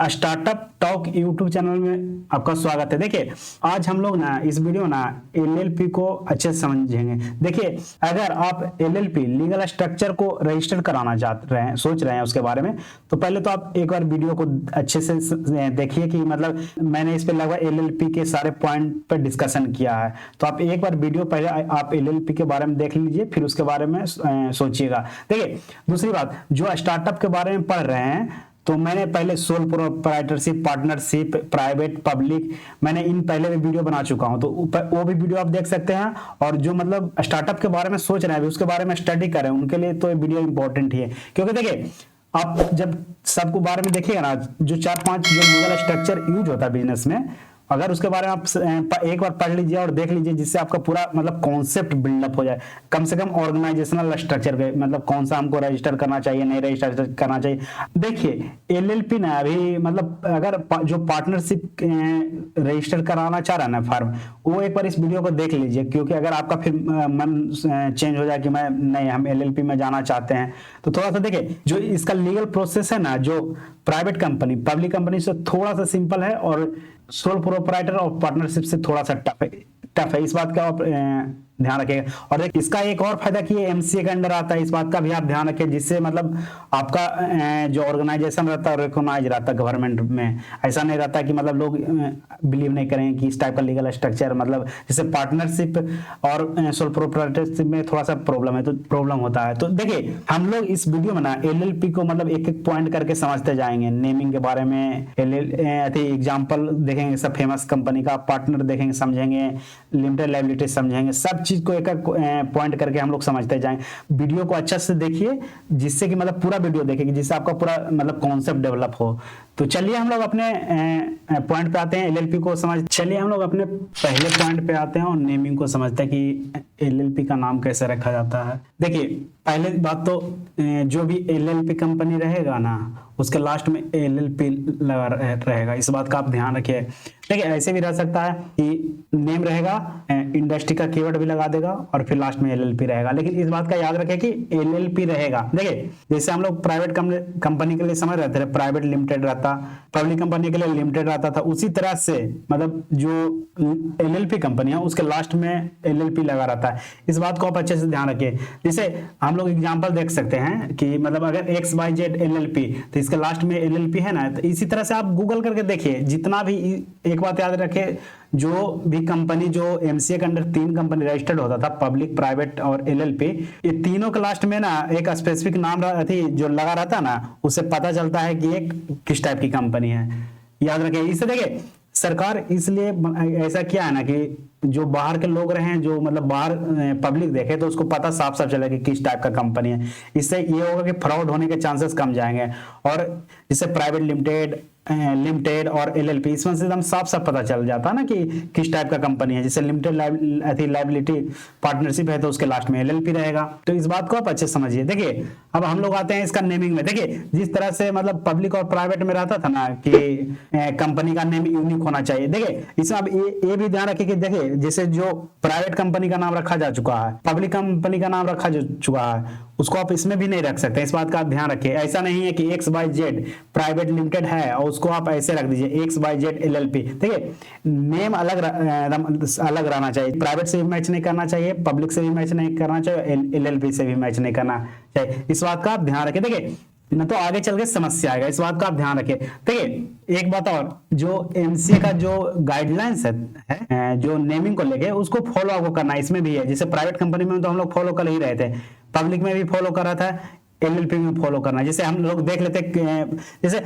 Startup talk YouTube channel में आपका स्वागत है। देखिए आज हम लोग ना इस वीडियो ना एलएलपी को अच्छे से समझेंगे। देखिए अगर आप एलएलपी लीगल स्ट्रक्चर को रजिस्टर कराना चाह रहे हैं, सोच रहे हैं उसके बारे में, तो पहले तो आप एक बार वीडियो को अच्छे से देखिए कि मतलब मैंने इस पे लगभग एलएलपी के सारे पॉइंट पर डिस्कशन किया है। तो आप एक बार वीडियो पहले आप एलएलपी के बारे में देख लीजिए, फिर उसके बारे में सोचिएगा। देखिए दूसरी बात, जो स्टार्टअप के बारे में पढ़ रहे हैं तो मैंने पहले sole proprietorship, partnership, private, public, मैंने इन पहले भी वीडियो बना चुका हूं, तो वो भी वीडियो आप देख सकते हैं। और जो मतलब स्टार्टअप के बारे में सोच रहे हैं, उसके बारे में स्टडी कर रहे हैं, उनके लिए तो ये वीडियो इंपॉर्टेंट ही है। क्योंकि देखिए आप जब सबको बारे में देखिएगा ना, जो 4-5 जो लीगल स्ट्रक्चर यूज होता है बिजनेस में, अगर उसके बारे में आप एक बार पढ़ लीजिए और देख लीजिए, जिससे आपका पूरा मतलब कॉन्सेप्ट बिल्डअप हो जाए। कम से कम ऑर्गेनाइजेशनल स्ट्रक्चर पे मतलब कौन सा हमको रजिस्टर करना चाहिए, नहीं रजिस्टर करना चाहिए। देखिए एलएलपी ना अभी मतलब अगर जो पार्टनरशिप रजिस्टर कराना चाह रहा है ना फर्म, वो एक बार इस वीडियो को देख लीजिए। क्योंकि अगर आपका फिर मन चेंज हो जाए कि मैं नहीं, हम एलएलपी में जाना चाहते हैं, तो थोड़ा सा देखिए जो इसका लीगल प्रोसेस है ना, जो प्राइवेट कंपनी पब्लिक कंपनी से थोड़ा सा सिंपल है, और सोल प्रोप्राइटर और पार्टनरशिप से थोड़ा सा टफ है। इस बात का आप ध्यान रखिएगा। और इसका एक और फायदा कि एमसीए के अंडर आता है, इस बात का भी आप ध्यान रखिए, जिससे मतलब आपका जो ऑर्गेनाइजेशन रहता है रिकॉग्नाइज रहता है गवर्नमेंट में। ऐसा नहीं रहता कि मतलब लोग बिलीव नहीं करें कि इस टाइप का लीगल स्ट्रक्चर, मतलब जैसे पार्टनरशिप और सोल प्रोप्राइटरशिप में थोड़ा सा प्रॉब्लम है, तो प्रॉब्लम होता है। तो देखिए हम लोग इस वीडियो में ना एलएलपी को मतलब एक एक पॉइंट करके समझते जाएंगे। नेमिंग के बारे में एग्जाम्पल देखेंगे सब फेमस कंपनी का, पार्टनर देखेंगे, समझेंगे, लिमिटेड लायबिलिटी समझेंगे, सब चीज को एक एक पॉइंट करके हम लोग समझते जाएं। वीडियो को अच्छा से देखिए, जिससे कि मतलब पूरा वीडियो देखिए, जिससे आपका पूरा मतलब कॉन्सेप्ट डेवलप हो। तो चलिए हम लोग अपने पॉइंट पे आते हैं, एलएलपी को समझ। चलिए हम लोग अपने पहले पॉइंट पे आते हैं और नेमिंग को समझते हैं कि एलएलपी का नाम कैसे रखा जाता है। देखिए पहले बात तो जो भी एलएलपी कंपनी रहेगा ना, उसके लास्ट में एलएलपी लगा रहेगा। इस बात का आप ध्यान रखिए। देखिए ऐसे भी रह सकता है कि नेम रहेगा, इंडस्ट्री का कीवर्ड भी लगा देगा और फिर लास्ट में एलएलपी रहेगा, लेकिन इस बात का याद रखें कि एलएलपी रहेगा। देखिए जैसे हम लोग प्राइवेट कंपनी के लिए समझ रहे थे प्राइवेट लिमिटेड रहता, पब्लिक कंपनी के लिए लिमिटेड रहता था, उसी तरह से मतलब जो एलएलपी कंपनी है उसके लास्ट में एलएलपी लगा रहता है। इस बात को आप अच्छे से ध्यान रखिए। जैसे हम लोग एग्जांपल देख सकते हैं कि मतलब अगर XYZ एलएलपी, तो इसके लास्ट में एलएलपी है ना, तो इसी तरह से आप गूगल करके देखिए, जितना भी, एक बात याद रखें, जो भी कंपनी जो एमसीए के अंडर 3 कंपनी रजिस्टर्ड होता था, पब्लिक, प्राइवेट और एलएलपी, ये तीनों के लास्ट में ना एक स्पेसिफिक नाम थी जो लगा रहता ना, उससे पता चलता है कि एक किस टाइप की कंपनी है। याद रखिए। इससे देखिए सरकार इसलिए ऐसा किया है ना कि जो बाहर के लोग रहे, जो मतलब बाहर पब्लिक देखे, तो उसको पता साफ साफ चले कि किस टाइप का कंपनी है। इससे ये होगा कि फ्रॉड होने के चांसेस कम जाएंगे। और जिससे प्राइवेट लिमिटेड और एलएलपी, इसमें से एकदम साफ साफ पता चल जाता है ना कि किस टाइप का कंपनी है। जैसे लिमिटेड लायबिलिटी पार्टनरशिप है तो उसके लास्ट में एलएलपी रहेगा। तो इस बात को आप अच्छे समझिए। देखिए अब हम लोग आते हैं इसका नेमिंग में। देखिए जिस तरह से मतलब पब्लिक और प्राइवेट में रहता था ना कि कंपनी का नेम यूनिक होना चाहिए। देखिए इसमें अब ये भी ध्यान रखिए कि देखिए जैसे जो प्राइवेट कंपनी का नाम रखा जा चुका है, पब्लिक कंपनी का नाम रखा जा चुका है, उसको आप इसमें भी नहीं रख सकते। इस बात का आप ध्यान रखिए। ऐसा नहीं है कि XYZ प्राइवेट लिमिटेड है और उसको आप ऐसे रख दीजिए XYZ LLP। देखिए नेम अलग अलग रहना चाहिए। प्राइवेट से भी मैच नहीं करना चाहिए, पब्लिक से भी मैच नहीं करना चाहिए, LLP से भी मैच नहीं करना चाहिए। इस बात का आप ध्यान रखिए। देखिए न तो आगे चल के समस्या आएगा, इस बात का आप ध्यान रखिए। देखिए एक बात और, जो एमसीए का जो गाइडलाइंस है जो नेमिंग को लेके, उसको फॉलो आपको करना है। इसमें भी है, जैसे प्राइवेट कंपनी में तो हम लोग फॉलो कर ही रहे थे, पब्लिक में भी फॉलो कर रहा था, एलएलपी में फॉलो करना है। जैसे हम लोग देख लेते, जैसे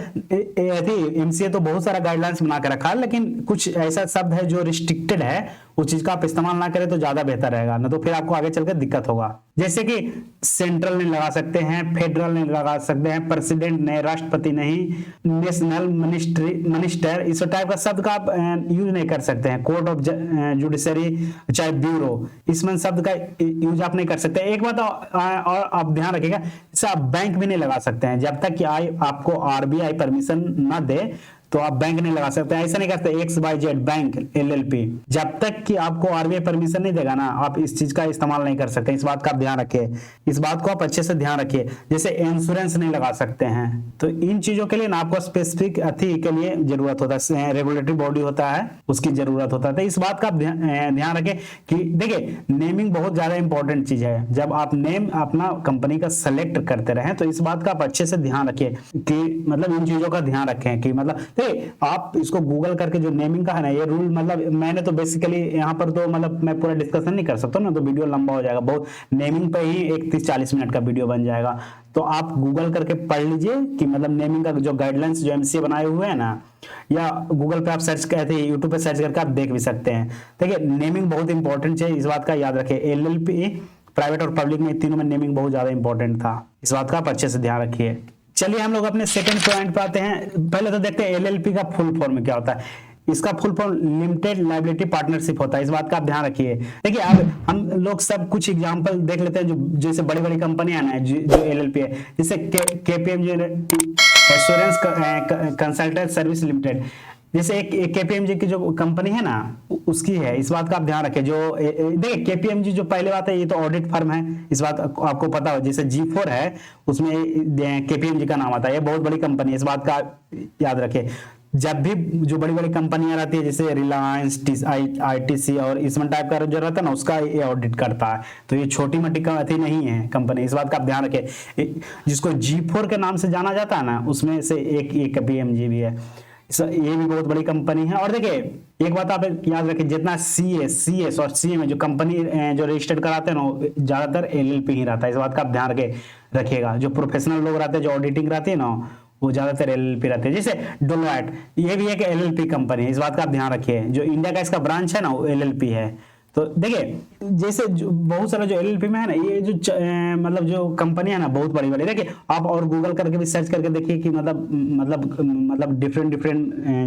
एमसीए तो बहुत सारा गाइडलाइंस बना के रखा है, लेकिन कुछ ऐसा शब्द है जो रिस्ट्रिक्टेड है, उस चीज का आप इस्तेमाल ना करें तो ज्यादा बेहतर रहेगा, ना तो फिर आपको आगे चलकर दिक्कत होगा। जैसे कि सेंट्रल नहीं लगा सकते हैं, फेडरल नहीं लगा सकते हैं, प्रेसिडेंट नहीं, राष्ट्रपति नहीं, नेशनल मिनिस्टर, इस टाइप का शब्द का आप यूज नहीं कर सकते हैं। कोर्ट ऑफ जुडिशरी चाहे ब्यूरो, इसमें शब्द का यूज आप नहीं कर सकते। एक बात और आप ध्यान रखिएगा, आप बैंक भी नहीं लगा सकते हैं जब तक कि आपको आरबीआई परमिशन ना दे, तो आप बैंक नहीं लगा सकते। ऐसा नहीं करते XYZ बैंक LLP, जब तक कि आपको RBI परमिशन नहीं देगा ना, आप इस चीज का इस्तेमाल नहीं कर सकते। इस बात का आप ध्यान रखिए, इस बात को आप अच्छे से ध्यान रखिए। जैसे इंश्योरेंस नहीं लगा सकते हैं, तो इन चीजों के लिए ना आपको स्पेसिफिक अथी के लिए जरूरत होता है, रेगुलेटरी बॉडी होता है उसकी जरूरत होता है। तो इस बात का आप ध्यान रखें कि देखिए नेमिंग बहुत ज्यादा इंपॉर्टेंट चीज है। जब आप नेम अपना कंपनी का सेलेक्ट करते रहे तो इस बात का आप अच्छे से ध्यान रखिए कि मतलब इन चीजों का ध्यान रखें कि मतलब देखिए आप इसको गूगल करके जो नेमिंग का है ना ये रूल, मतलब मैंने तो बेसिकली यहाँ पर तो मतलब मैं पूरा डिस्कशन नहीं कर सकता ना, तो वीडियो लंबा हो जाएगा बहुत, नेमिंग पे ही 31-40 मिनट का वीडियो बन जाएगा। तो आप गूगल करके पढ़ लीजिए कि मतलब नेमिंग का जो गाइडलाइंस जो MCA बनाए हुए हैं ना, या गूगल पे आप सर्च करते हैं, यूट्यूब पे सर्च करके आप देख भी सकते हैं। देखिए नेमिंग बहुत इंपॉर्टेंट है, इस बात का याद रखिए। LLP प्राइवेट और पब्लिक में तीनों में नेमिंग बहुत ज्यादा इंपॉर्टेंट था, इस बात का आप अच्छे से ध्यान रखिए। चलिए हम लोग अपने सेकंड पॉइंट पे आते हैं। पहले तो देखते हैं LLP का फुल फॉर्म क्या होता है। इसका full form limited liability partnership होता है, इस बात का आप ध्यान रखिए। देखिए अब हम लोग सब कुछ एग्जांपल देख लेते हैं, जो जैसे बड़ी बड़ी कंपनियां ना जो LLP है, जैसे KPMG assurance consultant service limited, जैसे एक KPMG की जो कंपनी है ना उसकी है, इस बात का आप ध्यान रखें। जो देखिए KPMG जो पहले बात है ये तो ऑडिट फर्म है, इस बात आपको पता हो। जैसे G4 है उसमें KPMG का नाम आता है, ये बहुत बड़ी कंपनी है, इस बात का याद रखें। जब भी जो बड़ी बड़ी कंपनियां रहती है जैसे रिलायंस, ITC और इसमें टाइप का जो रहता है ना उसका ये ऑडिट करता है, तो ये छोटी मोटी अथी नहीं है कंपनी, इस बात का आप ध्यान रखें। जिसको G4 के नाम से जाना जाता है ना उसमें से एक KPMG भी है, ये भी बहुत बड़ी कंपनी है। और देखिए एक बात आप याद रखिए, जितना CS और CA में जो कंपनी जो रजिस्टर्ड कराते हैं ना ज्यादातर LLP ही रहता है, इस बात का आप ध्यान रखिएगा। जो प्रोफेशनल लोग रहते हैं जो ऑडिटिंग रहती है ना वो ज्यादातर LLP रहते हैं। जैसे डेलोइट ये भी एक LLP कंपनी है, इस बात का आप ध्यान रखिए। जो इंडिया का इसका ब्रांच है ना वो LLP है। तो देखिए जैसे बहुत सारा जो LLP में है ना ये जो मतलब जो कंपनी है ना बहुत बड़ी बड़ी, देखिए आप और गूगल करके भी सर्च करके देखिए कि मतलब डिफरेंट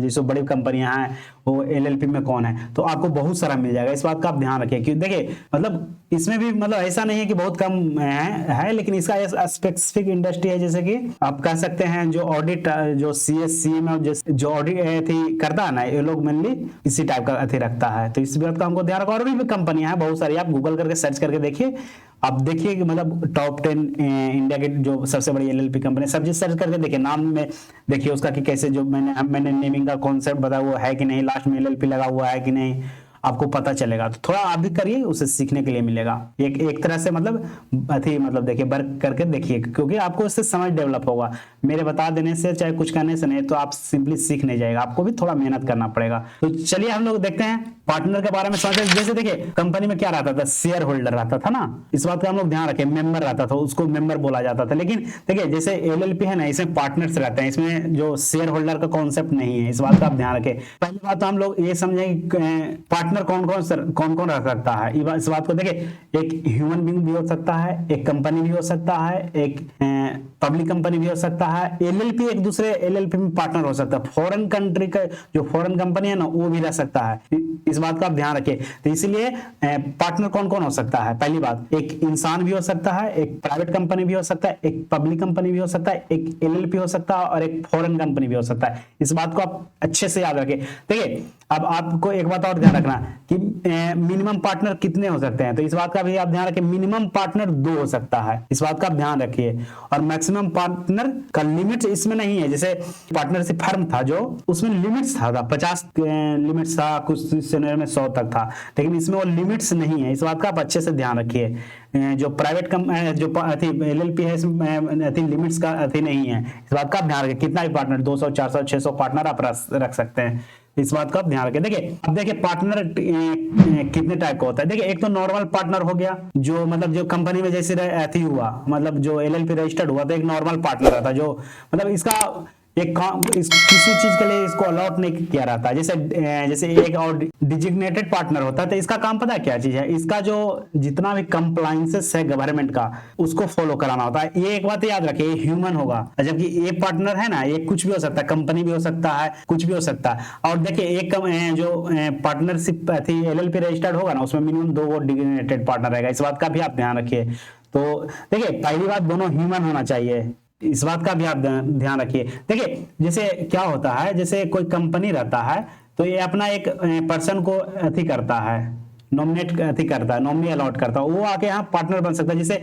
जैसे बड़ी कंपनियां हैं वो LLP में कौन है, तो आपको बहुत सारा मिल जाएगा, इस बात का आप ध्यान रखिए। क्योंकि देखिए मतलब इसमें भी मतलब ऐसा नहीं है कि बहुत कम है लेकिन इसका स्पेसिफिक इंडस्ट्री है। जैसे कि आप कह सकते हैं जो ऑडिट जो CSC में जो ऑडिट करता है ना ये लोग मेनली इसी टाइप का अथी रखता है, तो इस बात का हमको ध्यान रखो। और भी कंपनियां हैं बहुत सारी, आप गूगल करके सर्च करके देखिए, आप देखिए कि मतलब टॉप 10 इंडिया के जो सबसे बड़ी LLP कंपनी, सब चीज सर्च करके देखिए, नाम में देखिए उसका कि कैसे जो मैंने नेमिंग का कॉन्सेप्ट बताया वो है कि नहीं, लास्ट में LLP लगा हुआ है कि नहीं, आपको पता चलेगा। तो थोड़ा आप भी करिए, उसे सीखने के लिए मिलेगा। एक तरह से मतलब अथी मतलब देखिए वर्क करके देखिए, क्योंकि आपको इससे समझ डेवलप होगा। मेरे बता देने से चाहे कुछ करने से नहीं, तो आप सिंपली सीख नहीं जाएगा, आपको भी थोड़ा मेहनत करना पड़ेगा। तो चलिए हम लोग देखते हैं पार्टनर के बारे में समझते हैं। जैसे देखिए कंपनी में क्या रहता था, शेयर होल्डर रहता था ना, इस बात का हम लोग ध्यान रखें। मेंबर रहता था, उसको मेंबर बोला जाता था। लेकिन देखिए जैसे LLP है ना इसमें पार्टनर्स रहते हैं, इसमें जो शेयर होल्डर का कॉन्सेप्ट नहीं है, इस बात का आप ध्यान रखें। पहली बात तो हम लोग ये समझें पार्टनर कौन कौन रह सकता है। इस बात को देखिए, एक ह्यूमन बीइंग भी हो सकता है, एक कंपनी भी हो सकता है, एक पब्लिक कंपनी भी हो सकता है। LLP एक दूसरे LLP में पार्टनर हो सकता है। फॉरेन कंट्री का जो फॉरेन कंपनी है ना वो भी रह सकता है, इस बात का आप ध्यान रखिए। तो इसीलिए पार्टनर कौन कौन हो सकता है, पहली बात एक इंसान भी हो सकता है, एक प्राइवेट कंपनी भी हो सकता है, एक पब्लिक कंपनी भी हो सकता है, एक LLP हो सकता है और एक फॉरेन कंपनी भी हो सकता है। इस बात को आप अच्छे से याद रखिए। देखिए अब आपको एक बात और ध्यान रखना कि मिनिमम पार्टनर कितने हो सकते हैं, तो इस बात का भी आप ध्यान रखिए। मिनिमम पार्टनर 2 हो सकता है, इस बात का आप ध्यान रखिए। और मैक्सिमम पार्टनर का लिमिट इसमें नहीं है। जैसे पार्टनरशिप फर्म था जो उसमें लिमिट्स था 50 लिमिट्स था, कुछ सिनेरियो में 100 तक था, लेकिन इसमें वो लिमिट्स नहीं है, इस बात का आप अच्छे से ध्यान रखिए। जो प्राइवेट जो LLP है इसमें लिमिट्स का अथी नहीं है, इस बात का आप ध्यान रखिए। कितना भी पार्टनर 200 400 600 पार्टनर आप रख सकते हैं, इस बात का आप ध्यान रखें। देखिए अब देखिए पार्टनर कितने टाइप का होता है। देखिए एक तो नॉर्मल पार्टनर हो गया, जो मतलब जो कंपनी में जैसे अथी हुआ, मतलब जो LLP रजिस्टर्ड हुआ तो एक नॉर्मल पार्टनर रहता है, जो मतलब इसका एक किसी चीज के लिए इसको अलॉट नहीं किया रहता है। जैसे एक और डिजिग्नेटेड पार्टनर होता है, तो इसका काम पता है क्या चीज है, इसका जो जितना भी कंप्लायंसेस है गवर्नमेंट का उसको फॉलो कराना होता है। ये एक बात याद रखिए, ये ह्यूमन होगा, जबकि ये पार्टनर है ना ये कुछ भी हो सकता है, कंपनी भी हो सकता है, कुछ भी हो सकता है। और देखिए एक जो पार्टनरशिप थी LLP रजिस्टर्ड होगा ना उसमें मिनिमम 2 डिजिग्नेटेड पार्टनर रहेगा, इस बात का भी आप ध्यान रखिए। तो देखिए पहली बात दोनों ह्यूमन होना चाहिए, इस बात का भी आप ध्यान रखिए। देखिए जैसे क्या होता है, जैसे कोई कंपनी रहता है तो ये अपना एक पर्सन को अथी करता है, नॉमिनेट अथी करता है, नॉमिनी अलॉट करता है, वो आके यहाँ पार्टनर बन सकता है। जैसे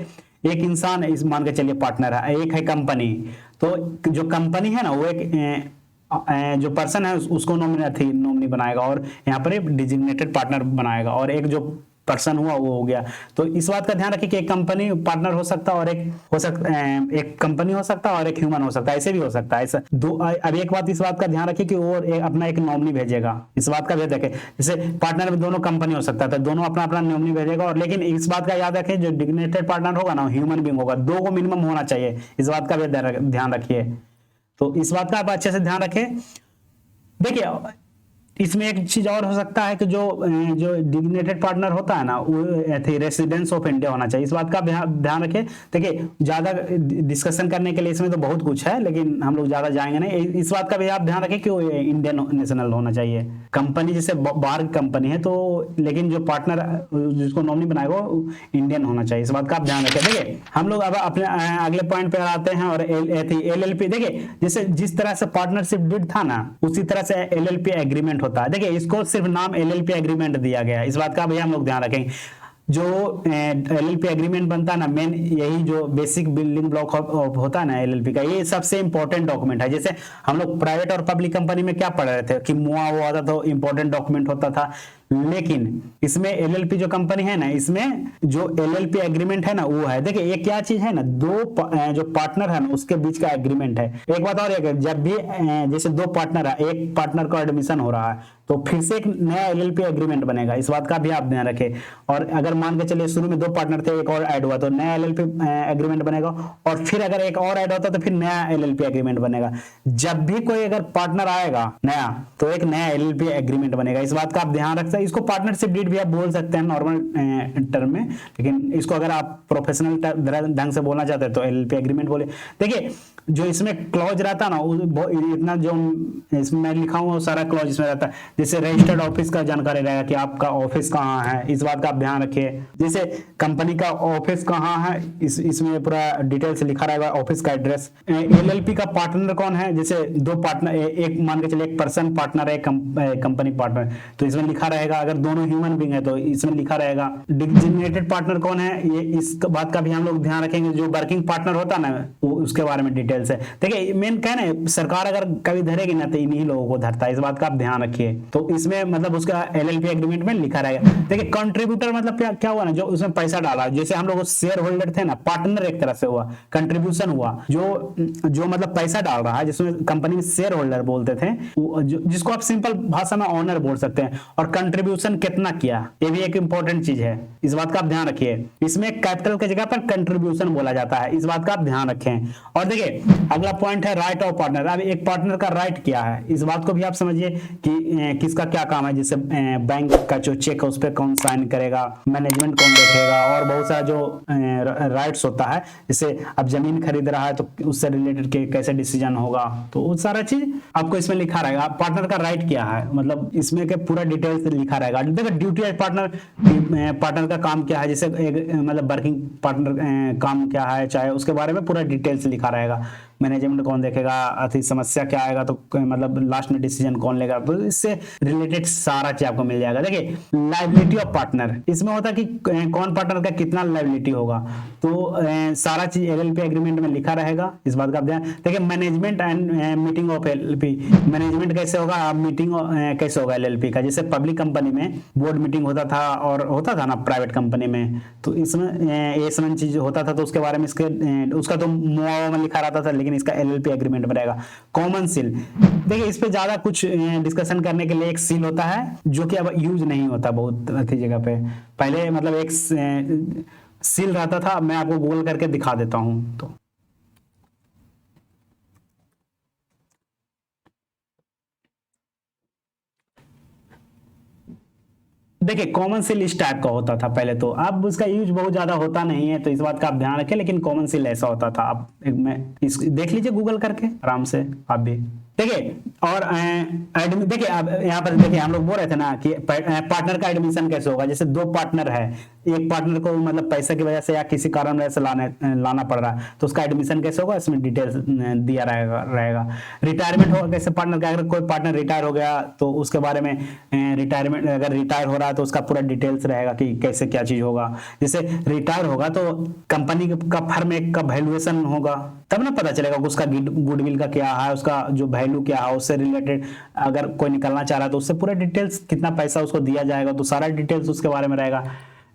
एक इंसान इस मान के चलिए पार्टनर है, एक है कंपनी, तो जो कंपनी है ना वो एक जो पर्सन है उसको नॉमिनी बनाएगा और यहाँ पर एक डिजिग्नेटेड पार्टनर बनाएगा, और एक जो पर्सन हुआ वो हो गया। तो इस बात का ध्यान रखिए कि एक कंपनी पार्टनर हो सकता है और एक कंपनी हो सकता है और एक ह्यूमन हो सकता है, ऐसे भी हो सकता है। ऐसा दो। अब एक बात इस बात का ध्यान रखिए कि वो अपना एक नॉमिनी भेजेगा, इस बात का भी देखें। जैसे पार्टनर में दोनों कंपनी हो सकता है तो दोनों अपना अपना नॉमिनी भेजेगा, और लेकिन इस बात का याद रखें जो डिजिग्नेटेड पार्टनर होगा ना ह्यूमन बीइंग होगा, 2 को मिनिमम होना चाहिए, इस बात का भी ध्यान रखिए। तो इस बात का आप अच्छे से ध्यान रखें। देखिए इसमें एक चीज और हो सकता है कि जो डिजिग्नेटेड पार्टनर होता है ना वो रेसिडेंस ऑफ इंडिया होना चाहिए, इस बात का ध्यान रखें। देखिए ज्यादा डिस्कशन करने के लिए इसमें तो बहुत कुछ है, लेकिन हम लोग ज्यादा जाएंगे नहीं। इस बात का भी आप ध्यान रखें कि वो इंडियन नेशनल होना चाहिए। कंपनी जैसे बाहर की कंपनी है तो, लेकिन जो पार्टनर जिसको नॉमिनी बनाएगा वो इंडियन होना चाहिए, इस बात का आप ध्यान रखें। देखिए हम लोग अब अपने अगले पॉइंट पे आते हैं, और LLP। देखिए जैसे जिस तरह से पार्टनरशिप डीड था ना उसी तरह से LLP एग्रीमेंट होता है। देखिए इसको सिर्फ नाम LLP एग्रीमेंट दिया गया है, इस बात का भैया हम लोग ध्यान रखेंगे। जो LLP एग्रीमेंट बनता है ना, मेन यही जो बेसिक बिल्डिंग ब्लॉक होता है ना LLP का, ये सबसे इंपॉर्टेंट डॉक्यूमेंट है। जैसे हम लोग प्राइवेट और पब्लिक कंपनी में क्या पढ़ रहे थे कि मुआ वो आता तो इंपॉर्टेंट डॉक्यूमेंट होता था, लेकिन इसमें LLP जो कंपनी है ना, इसमें जो LLP एग्रीमेंट है ना वो है। देखिए ये क्या चीज है ना, जो पार्टनर है ना उसके बीच का एग्रीमेंट है। एक बात और है, जब भी जैसे 2 पार्टनर है, एक पार्टनर का एडमिशन हो रहा है तो फिर से एक नया LLP एग्रीमेंट बनेगा, इस बात का भी आप ध्यान रखें। और अगर मान के चलिए शुरू में 2 पार्टनर थे, एक और ऐड हुआ तो नया LLP एग्रीमेंट बनेगा, और फिर अगर एक और ऐड होता तो फिर नया LLP एग्रीमेंट बनेगा। जब भी कोई अगर पार्टनर आएगा नया तो एक नया LLP एग्रीमेंट बनेगा, इस बात का आप ध्यान रख सकते हैं। इसको पार्टनरशिप डीड भी आप बोल सकते हैं नॉर्मल टर्म में, लेकिन इसको अगर आप प्रोफेशनल ढंग से बोलना चाहते हैं तो LLP एग्रीमेंट बोले। देखिए जो इसमें क्लॉज रहता है ना, इतना जो इसमें मैं लिखा हूँ वो सारा क्लॉज इसमें रहता है। जैसे रजिस्टर्ड ऑफिस का जानकारी रहेगा कि आपका ऑफिस कहाँ है, इस बात का आप ध्यान रखिए। जैसे कंपनी का ऑफिस कहाँ है इसमें पूरा डिटेल से लिखा रहेगा, ऑफिस का एड्रेस। LLP का पार्टनर कौन है, जैसे 2 पार्टनर, एक मान के चलिए एक पर्सन पार्टनर है, कंपनी पार्टनर, तो इसमें लिखा रहेगा। अगर दोनों ह्यूमन बीइंग है तो इसमें लिखा रहेगा। डिजिग्नेटेड पार्टनर कौन है, ये इस बात का भी हम लोग ध्यान रखेंगे। जो वर्किंग पार्टनर होता है ना वो उसके बारे में डिटेल से। देखिए मेन क्या है ना, सरकार अगर कभी धरेगी ना तो इन्हीं लोगों को धरता है, इस बात का आप ध्यान रखिए। तो इसमें मतलब उसका LLP एग्रीमेंट में लिखा रहेगा। देखिए कंट्रीब्यूटर मतलब क्या हुआ ना, जो उसमें पैसा डाला, जैसे हम लोग शेयर होल्डर थे ना, पार्टनर एक तरह से हुआ, कंट्रीब्यूशन हुआ। जो मतलब पैसा डाल रहा है, जिसमें कंपनी में शेयर होल्डर बोलते थे, जिसको आप सिंपल भाषा में ऑनर बोल सकते हैं। और कंट्रीब्यूशन कितना किया, ये भी एक इंपॉर्टेंट चीज है, इस बात का आप ध्यान रखिए। इसमें कैपिटल की जगह पर कंट्रीब्यूशन बोला जाता है, इस बात का आप ध्यान रखें। और देखिए अगला पॉइंट है राइट ऑफ पार्टनर। अब एक पार्टनर का राइट क्या है, इस बात को भी आप समझिए कि किसका क्या काम है। जैसे बैंक का जो चेक है उस पर कौन साइन करेगा, मैनेजमेंट कौन देखेगा, और बहुत सारा जो राइट्स होता है। जैसे अब जमीन खरीद रहा है तो उससे रिलेटेड कैसे डिसीजन होगा, तो वो सारा चीज आपको इसमें लिखा रहेगा। पार्टनर का राइट क्या है, मतलब इसमें के पूरा डिटेल से लिखा रहेगा। देखो ड्यूटी एज पार्टनर का काम क्या है, जैसे एक मतलब वर्किंग पार्टनर काम क्या है, चाहे उसके बारे में पूरा डिटेल से लिखा रहेगा। मैनेजमेंट कौन देखेगा, अति समस्या क्या आएगा तो मतलब लास्ट में डिसीजन कौन लेगा, तो इससे रिलेटेड सारा चीज आपको मिल जाएगा। देखिए लायबिलिटी ऑफ पार्टनर, इसमें होता है कि कौन पार्टनर का कितना लायबिलिटी होगा, तो सारा चीज LLP एग्रीमेंट में लिखा रहेगा, इस बात का आप ध्यान। देखिए management and meeting of LLP, management कैसे होगा, मीटिंग कैसे होगा LLP का। जैसे पब्लिक कंपनी में बोर्ड मीटिंग होता था और होता था ना प्राइवेट कंपनी में, तो इसमें ये सब चीज होता था, तो उसके बारे में उसका तो मुआवजा में लिखा रहता था, लेकिन इसका LLP एग्रीमेंट बनेगा। कॉमन सील, देखिए इस पे ज्यादा कुछ डिस्कशन करने के लिए एक सील होता है जो कि अब यूज नहीं होता बहुत अच्छी जगह पे। पहले मतलब एक सील रहता था, मैं आपको गूगल करके दिखा देता हूं। तो देखिए कॉमन सील इस टाइप का होता था पहले, तो अब उसका यूज बहुत ज्यादा होता नहीं है, तो इस बात का आप ध्यान रखें। लेकिन कॉमन सील ऐसा होता था। आप मैं देख लीजिए गूगल करके आराम से आप भी। ठीक है। और देखिए अब यहाँ पर देखिए हम लोग बोल रहे थे ना कि पार्टनर का एडमिशन कैसे होगा। जैसे दो पार्टनर है, एक पार्टनर को मतलब पैसे की वजह से या किसी कारण वजह से लाना पड़ रहा है, तो उसका एडमिशन कैसे होगा, इसमें डिटेल्स दिया रहेगा। रिटायरमेंट होगा कैसे पार्टनर का, अगर कोई पार्टनर रिटायर हो गया तो उसके बारे में रिटायरमेंट, अगर रिटायर हो रहा है तो उसका पूरा डिटेल्स रहेगा कि कैसे क्या चीज होगा। जैसे रिटायर होगा तो कंपनी का फर्म एक का वैल्यूएशन होगा, तब ना पता चलेगा कि उसका गुडविल का क्या है, उसका जो वैल्यू क्या है, उससे रिलेटेड अगर कोई निकलना चाह रहा है तो उससे पूरा डिटेल्स, कितना पैसा उसको दिया जाएगा, तो सारा डिटेल्स उसके बारे में रहेगा।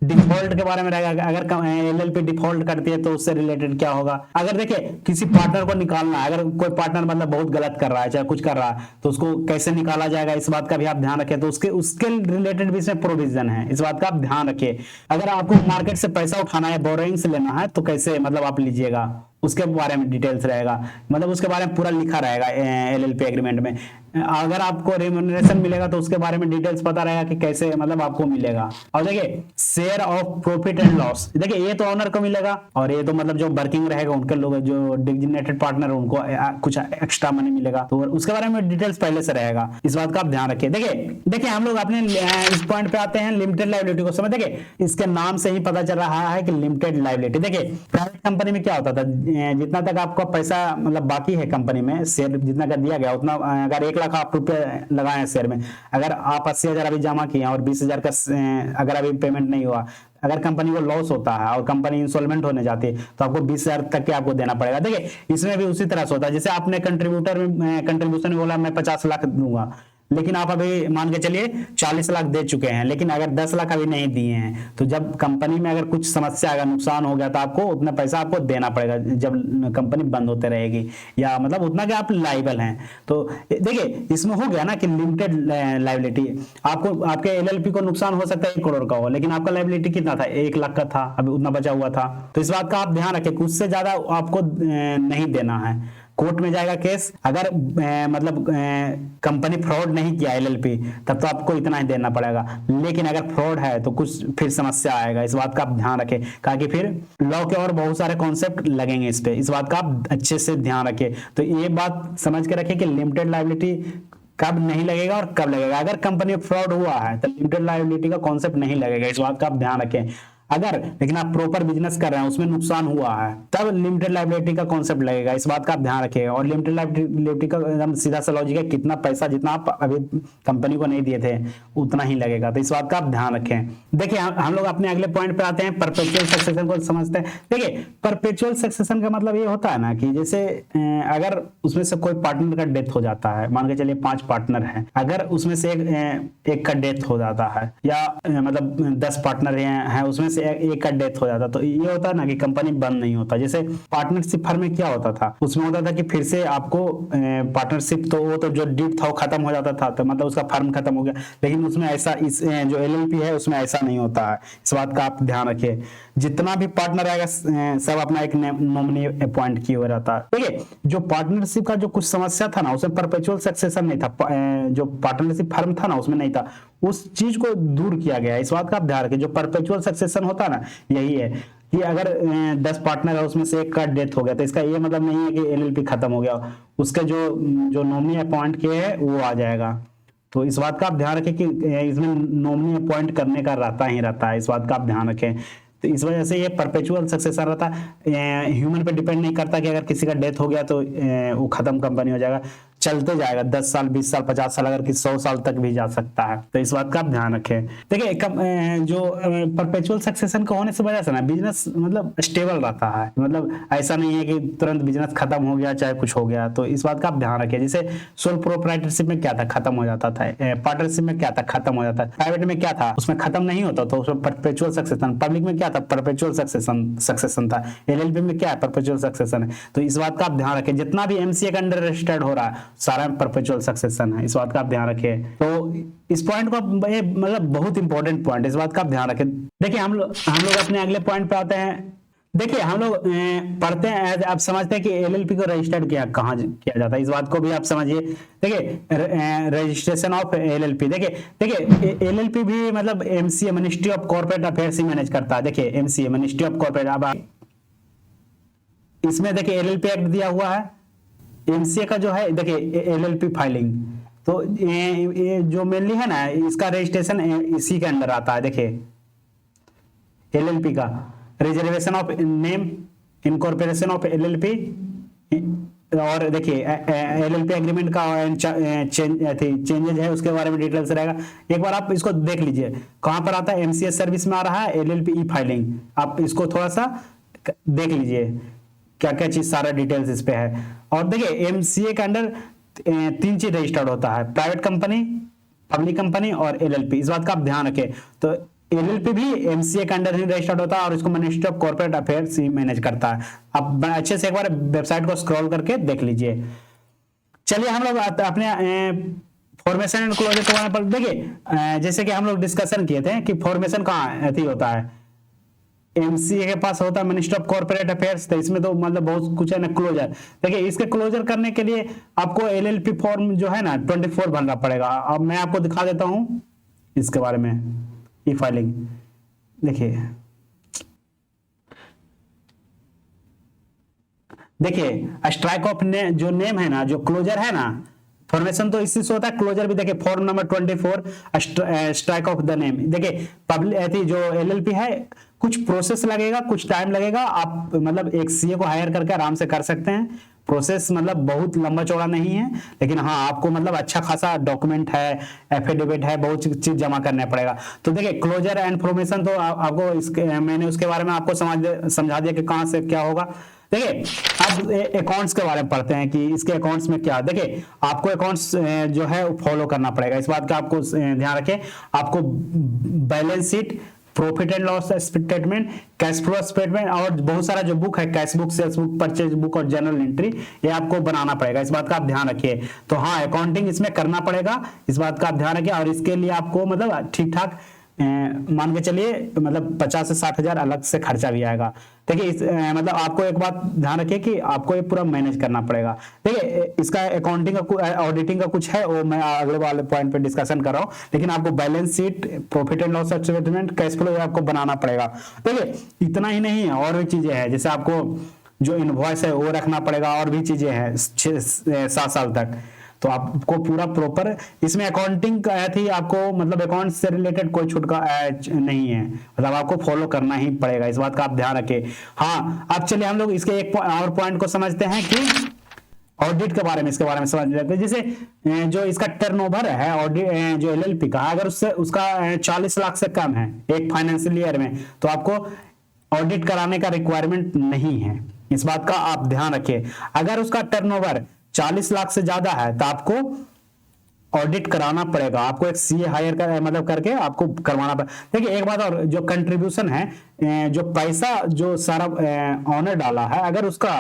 डिफॉल्ट के बारे में रहेगा, अगर एलएलपी डिफॉल्ट करती है तो उससे रिलेटेड क्या होगा। अगर देखिए किसी पार्टनर को निकालना है, अगर कोई पार्टनर मतलब बहुत गलत कर रहा है, चाहे कुछ कर रहा है, तो उसको कैसे निकाला जाएगा, इस बात का भी आप ध्यान रखें। तो उसके रिलेटेड भी इसमें प्रोविजन है, इस बात का आप ध्यान रखिए। अगर आपको मार्केट से पैसा उठाना है, बोरोइंग से लेना है, तो कैसे मतलब आप लीजिएगा, उसके बारे में डिटेल्स रहेगा, मतलब उसके बारे में पूरा लिखा रहेगा एलएलपी एग्रीमेंट में। अगर आपको रेम्यूनरेशन मिलेगा तो उसके बारे में डिटेल्स पता रहेगा कि कैसे मतलब आपको मिलेगा। और देखिए share of profit and loss, देखिए ये तो ऑनर को मिलेगा, और ये तो मतलब जो वर्किंग रहेगा उनके लोग जो डिजिग्नेटेड पार्टनर उनको कुछ एक्स्ट्रा मनी मिलेगा, तो उसके बारे में डिटेल्स पहले से रहेगा, इस बात का आप ध्यान रखिए। देखिए हम लोग अपने इस पॉइंट पे आते हैं लिमिटेड लायबिलिटी को समझ। देखिए इसके नाम से ही पता चल रहा है कि लिमिटेड लायबिलिटी। देखिए प्राइवेट कंपनी में क्या होता था, जितना तक आपका पैसा मतलब बाकी है कंपनी में, शेयर जितना का दिया गया उतना, अगर 1 लाख आप रुपए लगाए हैं शेयर में, अगर आप 80,000 अभी जमा किए और 20,000 का अगर अभी पेमेंट नहीं हुआ, अगर कंपनी को लॉस होता है और कंपनी इंसॉल्वेंट होने जाती है तो आपको 20,000 तक के आपको देना पड़ेगा। देखिए इसमें भी उसी तरह से होता है, जैसे आपने कंट्रीब्यूशन में बोला मैं 50 लाख दूंगा, लेकिन आप अभी मान के चलिए 40 लाख दे चुके हैं, लेकिन अगर 10 लाख अभी नहीं दिए हैं, तो जब कंपनी में अगर कुछ समस्या, अगर नुकसान हो गया तो आपको उतना पैसा आपको देना पड़ेगा जब कंपनी बंद होते रहेगी, या मतलब उतना कि आप लाइबल हैं। तो देखिए इसमें हो गया ना कि लिमिटेड लाइबिलिटी, आपको आपके एलएलपी को नुकसान हो सकता है 1 करोड़ का हो, लेकिन आपका लाइबिलिटी कितना था, 1 लाख का था, अभी उतना बचा हुआ था। तो इस बात का आप ध्यान रखें, उससे ज्यादा आपको नहीं देना है। कोर्ट में जाएगा केस, अगर मतलब कंपनी फ्रॉड नहीं किया एलएलपी, तब तो आपको इतना ही देना पड़ेगा, लेकिन अगर फ्रॉड है तो कुछ फिर समस्या आएगा, इस बात का आप ध्यान रखें, क्योंकि फिर लॉ के और बहुत सारे कॉन्सेप्ट लगेंगे इस पे, इस बात का आप अच्छे से ध्यान रखें। तो ये बात समझ के रखें कि लिमिटेड लायबिलिटी कब नहीं लगेगा और कब लगेगा। अगर कंपनी में फ्रॉड हुआ है तो लिमिटेड लायबिलिटी का कॉन्सेप्ट नहीं लगेगा, इस बात का आप ध्यान रखें। अगर लेकिन आप प्रॉपर बिजनेस कर रहे हैं, उसमें नुकसान हुआ है, तब लिमिटेड लायबिलिटी का कॉन्सेप्ट लगेगा, इस बात का आप ध्यान रखें। और लिमिटेड लायबिलिटी का एकदम सीधा सा लॉजिक है, कितना पैसा जितना आप अभी कंपनी को नहीं दिए थे उतना ही लगेगा, तो इस बात का आप ध्यान रखें। देखिए हम लोग अपने अगले पॉइंट पे आते हैं, परपेचुअल सक्सेशन को समझते हैं। देखिए परपेचुअल सक्सेशन का मतलब ये होता है ना कि जैसे अगर उसमें से कोई पार्टनर का डेथ हो जाता है, मान के चलिए 5 पार्टनर हैं, अगर उसमें से एक का डेथ हो जाता है, या मतलब 10 पार्टनर हैं उसमें एक का डेथ हो जाता, तो ये होता है ना कि कंपनी बंद नहीं होता। जैसे पार्टनरशिप फर्म में क्या होता था, उसमें होता था कि फिर से आपको पार्टनरशिप, तो वो तो जो डीड था वो खत्म हो जाता था, तो मतलब उसका फर्म खत्म हो गया, लेकिन उसमें ऐसा इस जो एलएलपी है उसमें ऐसा नहीं होता है, इस बात का आप ध्यान रखिए। जितना भी पार्टनर आएगा सब अपना एक नॉमिनी अपॉइंट किया हुआ रहता है। देखिए जो पार्टनरशिप का जो कुछ समस्या था ना, उसमें परपेचुअल सक्सेशन नहीं था, जो पार्टनरशिप फर्म था ना उसमें नहीं था, उस चीज को दूर किया गया, इस बात का आप ध्यान रखिए। जो परपेचुअल सक्सेशन होता है ना, यही है कि अगर 10 पार्टनर है उसमें से एक का डेथ हो गया, तो इसका ये मतलब नहीं है कि एलएलपी खत्म हो गया, उसके जो नॉमिनी अपॉइंट किए हैं वो आ जाएगा। तो इस बात का आप ध्यान रखें कि इसमें नॉमिनी अपॉइंट करने का रहता ही रहता है, इस बात का आप ध्यान रखें। तो इस वजह से ये परपेचुअल सक्सेसर रहता है, ह्यूमन पे डिपेंड नहीं करता कि अगर किसी का डेथ हो गया तो वो खत्म कंपनी हो जाएगा, चलते जाएगा 10 साल 20 साल 50 साल, अगर कि 100 साल तक भी जा सकता है। तो इस बात का आप ध्यान रखें। देखिए जो परपेचुअल सक्सेशन का होने से वजह से ना बिजनेस मतलब स्टेबल रहता है, मतलब ऐसा नहीं है कि तुरंत बिजनेस खत्म हो गया चाहे कुछ हो गया, तो इस बात का आप ध्यान रखें। जैसे सोल प्रोप्राइटरशिप में क्या था, खत्म हो जाता था, पार्टनरशिप में क्या था, खत्म हो जाता था, प्राइवेट में क्या था, उसमें खत्म नहीं होता, तो उसमें परपेचुअल सक्सेशन, पब्लिक में क्या था, परपेचुअल सक्सेशन था, एलएलपी में क्या है, परपेचुअल सक्सेशन है। तो इस बात का आप ध्यान रखें, जितना भी एमसीए के अंडर रजिस्टर्ड हो रहा है सारा परपेचुअल सक्सेशन है, इस बात का आप ध्यान रखें। तो इस पॉइंट को मतलब बहुत इंपॉर्टेंट पॉइंट है, इस बात का आप ध्यान रखें। देखिए हम लोग अपने अगले पॉइंट पे आते हैं। देखिए हम लोग पढ़ते हैं, आप समझते हैं कि एलएलपी को रजिस्टर्ड कहाँ किया जाता है, इस बात को भी आप समझिए। देखिए रजिस्ट्रेशन ऑफ एलएलपी, देखिए एलएलपी भी मतलब MCA ministry of corporate affairs he manage करता है। देखिए एमसीए मिनिस्ट्री ऑफ कॉर्पोरेट, अब इसमें देखिए एलएलपी एक्ट दिया हुआ है, एमसीए का जो है देखिए एलएलपी फाइलिंग, तो ये जो मेनली है ना इसका रजिस्ट्रेशन इसी के अंडर आता है। देखिए एलएलपी का reservation of name, incorporation of LLP, और देखिए एलएलपी एग्रीमेंट का चेंजेज है उसके बारे में डिटेल्स रहेगा। एक बार आप इसको देख लीजिए कहां पर आता है, एमसीएस सर्विस में आ रहा है एलएलपी ई फाइलिंग, आप इसको थोड़ा सा देख लीजिए क्या क्या चीज सारा डिटेल्स इस पे है। और देखिए एमसीए के अंडर 3 चीज रजिस्टर्ड होता है, प्राइवेट कंपनी, पब्लिक कंपनी और एलएलपी, इस बात का आप ध्यान रखें। तो एलएलपी भी एमसीए के अंडर ही रजिस्टर्ड होता है और इसको ministry of corporate affairs he manage करता है। आप अच्छे से एक बार वेबसाइट को स्क्रॉल करके देख लीजिए। चलिए हम लोग अपने फॉर्मेशन एंड क्लोजर के बारे में देखिए, जैसे कि हम लोग डिस्कशन किए थे कि फॉर्मेशन कहाँ अथी होता है, एमसीए के पास होता है मिनिस्ट्री ऑफ कॉर्पोरेट अफेयर्स, तो इसमें तो मतलब बहुत कुछ है ना क्लोजर। देखिए इसके क्लोजर करने के लिए आपको एलएलपी फॉर्म जो है ना 24 भरना पड़ेगा। अब मैं आपको दिखा देता हूं इसके बारे में, ई फाइलिंग देखिए स्ट्राइक ऑफ जो नेम है ना, जो क्लोजर है ना, फॉर्मेशन तो इसी से होता है, क्लोजर भी देखिए form number 24 strike off the name. देखिए पब्लिक जो एलएलपी है कुछ प्रोसेस लगेगा, कुछ टाइम लगेगा, आप मतलब एक सीए को हायर करके आराम से कर सकते हैं। प्रोसेस मतलब बहुत लंबा चौड़ा नहीं है, लेकिन हाँ आपको मतलब अच्छा खासा डॉक्यूमेंट है, एफिडेविट है, बहुत चीज जमा करना पड़ेगा। तो देखिए क्लोजर एंड फॉर्मेशन तो आपको इसके मैंने उसके बारे में आपको समझा दिया कि कहाँ से क्या होगा। देखिए अब अकाउंट्स के बारे में पढ़ते हैं कि इसके अकाउंट्स में क्या। देखिए आपको अकाउंट्स जो है फॉलो करना पड़ेगा, इस बात का आपको ध्यान रखें। आपको balance sheet, profit and loss statement, cash flow statement और बहुत सारा जो बुक है, cash book, sales book, purchase book और जर्नल एंट्री, ये आपको बनाना पड़ेगा, इस बात का आप ध्यान रखिए। तो हाँ अकाउंटिंग इसमें करना पड़ेगा, इस बात का आप ध्यान रखिए। और इसके लिए आपको मतलब ठीक ठाक मान के चलिए मतलब 50 से 60 हजार अलग से खर्चा भी आएगा। देखिए मतलब आपको एक बात ध्यान रखिए कि आपको ये पूरा मैनेज करना पड़ेगा। देखिए इसका अकाउंटिंग का ऑडिटिंग का कुछ है वो मैं अगले वाले पॉइंट पे डिस्कशन कर रहा हूँ, लेकिन आपको balance sheet, profit and loss statement, cash flow आपको बनाना पड़ेगा। देखिए इतना ही नहीं है, और भी चीजें हैं, जैसे आपको जो इनवॉइस है वो रखना पड़ेगा, और भी चीजें हैं 6-7 साल तक। तो आपको पूरा प्रॉपर इसमें अकाउंटिंग थी, आपको मतलब अकाउंट से रिलेटेड कोई छुटका नहीं है, मतलब आपको फॉलो करना ही पड़ेगा, इस बात का आप ध्यान रखें। हाँ अब चलिए हम लोग इसके एक और पॉइंट को समझते हैं कि ऑडिट के बारे में, इसके बारे में समझ लेते हैं। जैसे जो इसका टर्नओवर है ऑडिट जो एलएलपी का, अगर उससे उसका 40 लाख से कम है एक फाइनेंशियल ईयर में, तो आपको ऑडिट कराने का रिक्वायरमेंट नहीं है, इस बात का आप ध्यान रखिए। अगर उसका टर्नओवर 40 लाख से ज्यादा है तो आपको ऑडिट कराना पड़ेगा, आपको एक सीए हायर कर मतलब करके आपको करवाना पड़ेगा। देखिए एक बात और, जो कंट्रीब्यूशन है, जो पैसा जो सारा ऑनर डाला है, अगर उसका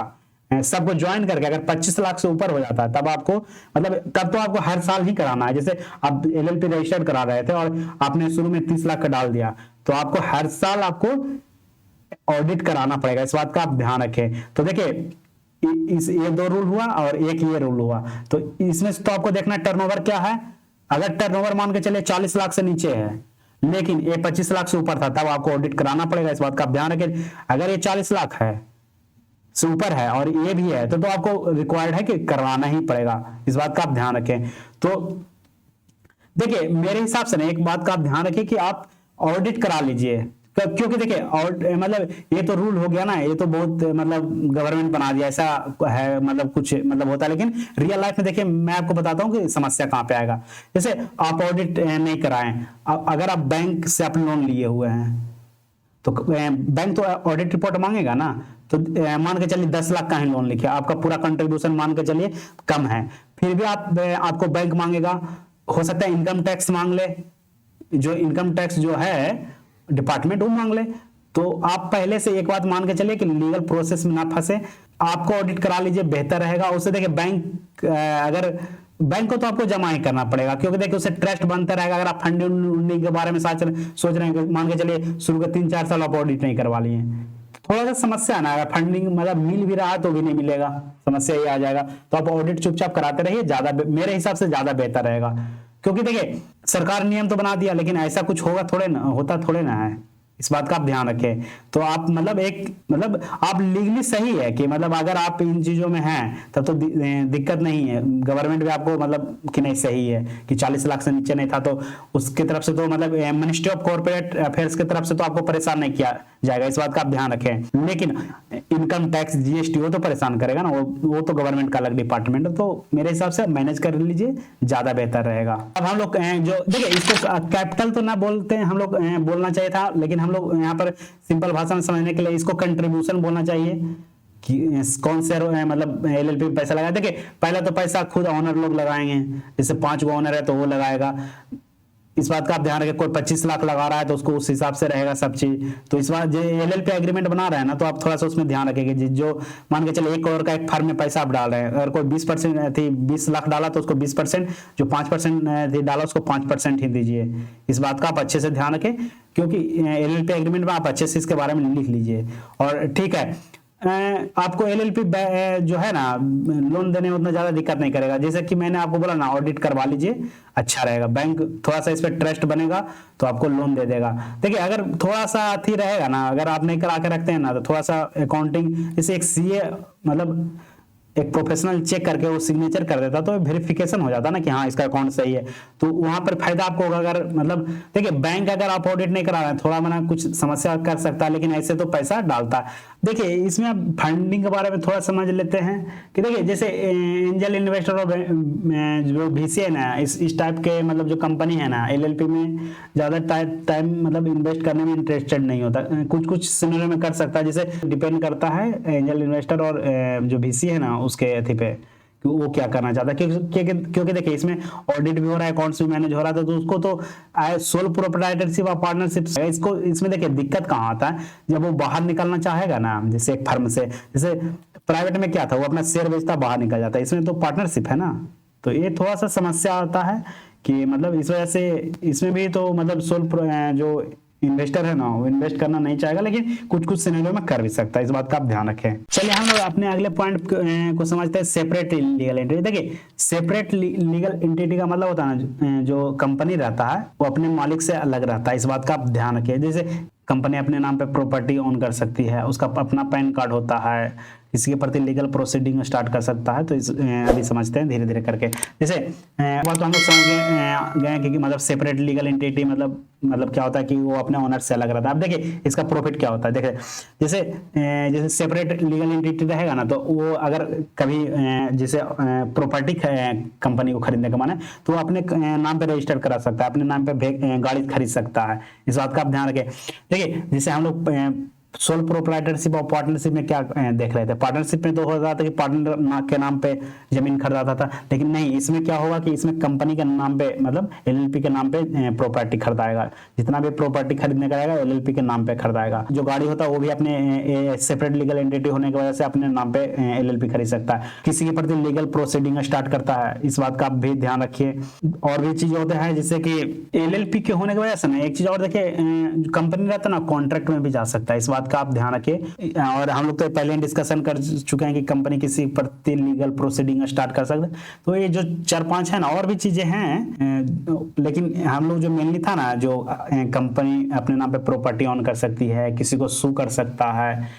सबको ज्वाइन करके अगर 25 लाख से ऊपर हो जाता है तब आपको मतलब तब तो आपको हर साल ही कराना है। जैसे आप एलएलपी रजिस्टर्ड करा रहे थे और आपने शुरू में 30 लाख का डाल दिया, तो आपको हर साल आपको ऑडिट कराना पड़ेगा, इस बात का आप ध्यान रखें। तो देखिए ये 2 रूल हुआ और एक ये रूल हुआ। तो इसमें तो आपको देखना टर्नओवर क्या है। अगर टर्नओवर मान के चले 40 लाख से नीचे है लेकिन ये 25 लाख से ऊपर था, तब आपको ऑडिट कराना पड़ेगा, इस बात का आप ध्यान रखें। अगर ये 40 लाख है से ऊपर है और ये भी है तो आपको रिक्वायर्ड है कि करवाना ही पड़ेगा, इस बात का आप ध्यान रखें। तो देखिए मेरे हिसाब से ना एक बात का आप ध्यान रखिए कि आप ऑडिट करा लीजिए, क्योंकि देखिए और मतलब ये तो रूल हो गया ना, ये तो बहुत मतलब गवर्नमेंट बना दिया ऐसा है, मतलब कुछ मतलब होता है, लेकिन रियल लाइफ में देखिए मैं आपको बताता हूँ कि समस्या कहाँ पे आएगा। जैसे आप ऑडिट नहीं कराएं, अगर आप बैंक से आप लोन लिए हुए हैं तो बैंक तो ऑडिट रिपोर्ट मांगेगा ना, तो मान के चलिए 10 लाख का ही लोन लिखे, आपका पूरा कंट्रीब्यूशन मान के चलिए कम है, फिर भी आपको बैंक मांगेगा, हो सकता है इनकम टैक्स मांग ले, जो इनकम टैक्स जो है डिपार्टमेंट वो मांग ले। तो आप पहले से एक बात मान के चलिए कि लीगल प्रोसेस में ना फंसे, आपको ऑडिट करा लीजिए, बेहतर रहेगा। उससे देखिए बैंक अगर बैंक को तो आपको जमा ही करना पड़ेगा, क्योंकि देखिए उससे ट्रस्ट बनता रहेगा। अगर आप फंडिंग के बारे में सोच रहे हैं, मान के चलिए शुरू के 3-4 साल आप ऑडिट नहीं करवा लिए, थोड़ा सा समस्या ना, अगर फंडिंग मतलब मिल भी रहा है तो भी नहीं मिलेगा, समस्या ये आ जाएगा। तो आप ऑडिट चुपचाप कराते रहिए, ज्यादा मेरे हिसाब से ज्यादा बेहतर रहेगा। क्योंकि देखिए सरकार नियम तो बना दिया, लेकिन ऐसा कुछ होगा थोड़े ना, होता थोड़े ना है, इस बात का आप ध्यान रखें। तो आप मतलब आप लीगली सही है कि मतलब अगर आप इन चीजों में हैं तब तो दिक्कत नहीं है। गवर्नमेंट भी आपको मतलब कि नहीं सही है कि 40 लाख से नीचे नहीं था तो उसकी तरफ से तो मतलब मिनिस्ट्री ऑफ कॉर्पोरेट अफेयर्स की तरफ से तो आपको परेशान नहीं किया जाएगा, इस बात का आप ध्यान रखें। लेकिन इनकम टैक्स जीएसटी वो तो परेशान करेगा ना, वो तो गवर्नमेंट का अलग डिपार्टमेंट है। तो मेरे हिसाब से मैनेज कर लीजिए, ज्यादा बेहतर रहेगा। अब हम लोग जो देखिए इसको कैपिटल तो ना बोलते हैं हम लोग, बोलना चाहिए था, लेकिन हम लोग यहाँ पर सिंपल भाषा में समझने के लिए इसको कंट्रीब्यूशन बोलना चाहिए कि कौन से मतलब एलएलपी में पैसा लगाया। देखिए पहला तो पैसा खुद ओनर लोग लगाएंगे, जैसे 5 गो ओनर है तो वो लगाएगा। इस बात का आप ध्यान रखें, कोई 25 लाख लगा रहा है तो उसको उस हिसाब से रहेगा सब चीज। तो इस बार जो एलएलपी एग्रीमेंट बना रहा है ना, तो आप थोड़ा सा उसमें ध्यान रखेंगे। जो मान के चले 1 करोड़ का एक फर्म में पैसा आप डाल रहे हैं, अगर कोई 20% थी 20 लाख डाला तो उसको 20%, जो 5% डाला उसको 5% ही दीजिए। इस बात का आप अच्छे से ध्यान रखें, क्योंकि एलएलपी एग्रीमेंट में आप अच्छे से इसके बारे में लिख लीजिए। और ठीक है, आपको एलएलपी जो है ना लोन देने में उतना ज्यादा दिक्कत नहीं करेगा। जैसे कि मैंने आपको बोला ना, ऑडिट करवा लीजिए, अच्छा रहेगा। बैंक थोड़ा सा इस पर ट्रस्ट बनेगा तो आपको लोन दे देगा। देखिए अगर थोड़ा सा अथी रहेगा ना, अगर आप नहीं करा के रखते हैं ना, तो थोड़ा सा अकाउंटिंग, जैसे एक सीए मतलब एक प्रोफेशनल चेक करके वो सिग्नेचर कर देता तो वेरिफिकेशन हो जाता ना कि हाँ इसका अकाउंट सही है, तो वहां पर फायदा आपको होगा। अगर मतलब देखिए बैंक अगर आप ऑडिट नहीं करा रहे हैं, थोड़ा मना कुछ समस्या कर सकता है, लेकिन ऐसे तो पैसा डालता है। देखिए इसमें आप फंडिंग के बारे में थोड़ा समझ लेते हैं कि देखिए जैसे एंजल इन्वेस्टर और जो VC है ना, इस टाइप के मतलब जो कंपनी है ना, एलएलपी में ज्यादा टाइम मतलब इन्वेस्ट करने में इंटरेस्टेड नहीं होता। कुछ सिनेरियो में कर सकता है, जैसे डिपेंड करता है एंजल इन्वेस्टर और जो VC है ना उसके अथी पे कि वो क्या करना चाहता है। क्योंकि देखिए इसमें ऑडिट भी हो रहा है, अकाउंट्स भी मैनेज हो रहा था, तो उसको तो सोल प्रोप्राइटरशिप और पार्टनरशिप इसको इसमें देखिए दिक्कत कहाँ आता है, जब वो बाहर निकलना चाहेगा ना, जैसे एक फर्म से, जैसे प्राइवेट में क्या था वो अपना शेयर बेचता बाहर निकल जाता है, इसमें तो पार्टनरशिप है ना, तो ये थोड़ा सा समस्या आता है कि मतलब इस वजह से इसमें भी तो मतलब सोल जो इन्वेस्टर है ना वो इन्वेस्ट करना नहीं चाहेगा, लेकिन कुछ सिनेरियो में कर भी सकता है। इस बात का आप ध्यान रखें। चलिए हम लोग अपने अगले पॉइंट को समझते हैं, सेपरेट लीगल एंटिटी। देखिए सेपरेट लीगल एंटिटी का मतलब होता है ना, जो कंपनी रहता है वो अपने मालिक से अलग रहता है। इस बात का आप ध्यान रखिए। जैसे कंपनी अपने नाम पे प्रॉपर्टी ओन कर सकती है, उसका अपना पैन कार्ड होता है, किसी के प्रति लीगल प्रोसीडिंग स्टार्ट कर सकता है। तो अभी समझते हैं धीरे धीरे करके। जैसे बात तो हम लोग समझ गए कि मतलब सेपरेट लीगल एंटिटी मतलब क्या होता है कि वो अपने ओनर से अलग रहता है। अब देखिए इसका प्रॉफिट क्या होता है। देखिए जैसे सेपरेट लीगल एंटिटी रहेगा ना, तो वो अगर कभी जैसे प्रॉपर्टी कंपनी को खरीदने का माने तो वो अपने नाम पे रजिस्टर करा सकता है, अपने नाम पे गाड़ी खरीद सकता है। इस बात का आप ध्यान रखें। देखिए जैसे हम लोग सोल प्रोप्राइटरशिप और पार्टनरशिप में क्या देख रहे थे, पार्टनरशिप में तो हो रहा था कि पार्टनर के नाम पे जमीन खरीदाता था, लेकिन नहीं, इसमें क्या होगा कि इसमें कंपनी के नाम पे मतलब एलएलपी के नाम पे प्रॉपर्टी खरीदाएगा। जितना भी प्रॉपर्टी खरीदने का रहेगा एलएलपी के नाम पे खरीदाएगा। जो गाड़ी होता है वो भी अपने सेपरेट लीगल एंटिटी होने की वजह से अपने नाम पे एलएलपी खरीद सकता है। किसी के प्रति लीगल प्रोसीडिंग स्टार्ट करता है, इस बात का आप भी ध्यान रखिए। और भी चीजें होते हैं जैसे कि एलएलपी के होने की वजह से ना, एक चीज और देखिए, कंपनी रहता है ना कॉन्ट्रैक्ट में भी जा सकता है। इस बात का आप ध्यान रखिए। और हम लोग तो पहले डिस्कशन कर चुके हैं कि कंपनी किसी प्रति लीगल प्रोसीडिंग स्टार्ट कर सकते हैं। तो ये जो 4-5 है ना, और भी चीजें हैं, लेकिन हम लोग जो मेनली था ना, जो कंपनी अपने नाम पे प्रॉपर्टी ऑन कर सकती है, किसी को सू कर सकता है,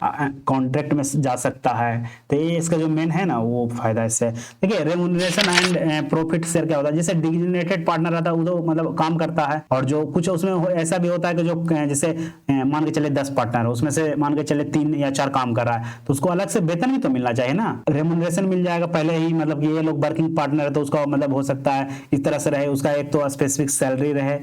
कॉन्ट्रैक्ट में जा सकता है, तो ये इसका जो मेन है ना वो फायदा इससे। देखिए रेम्यूनरेशन एंड प्रॉफिट शेयर क्या होता है। जैसे डिजिग्नेटेड पार्टनर रहता है वो तो मतलब काम करता है, और जो कुछ उसमें ऐसा भी होता है कि जो जैसे मान के चले 10 पार्टनर, उसमें से मान के चले 3 या 4 काम कर रहा है, तो उसको अलग से वेतन भी तो मिलना चाहिए ना, रेम्यूनरेशन मिल जाएगा पहले ही। मतलब कि ये लोग वर्किंग पार्टनर है तो उसका मतलब हो सकता है इस तरह से रहे, उसका एक तो स्पेसिफिक सैलरी रहे,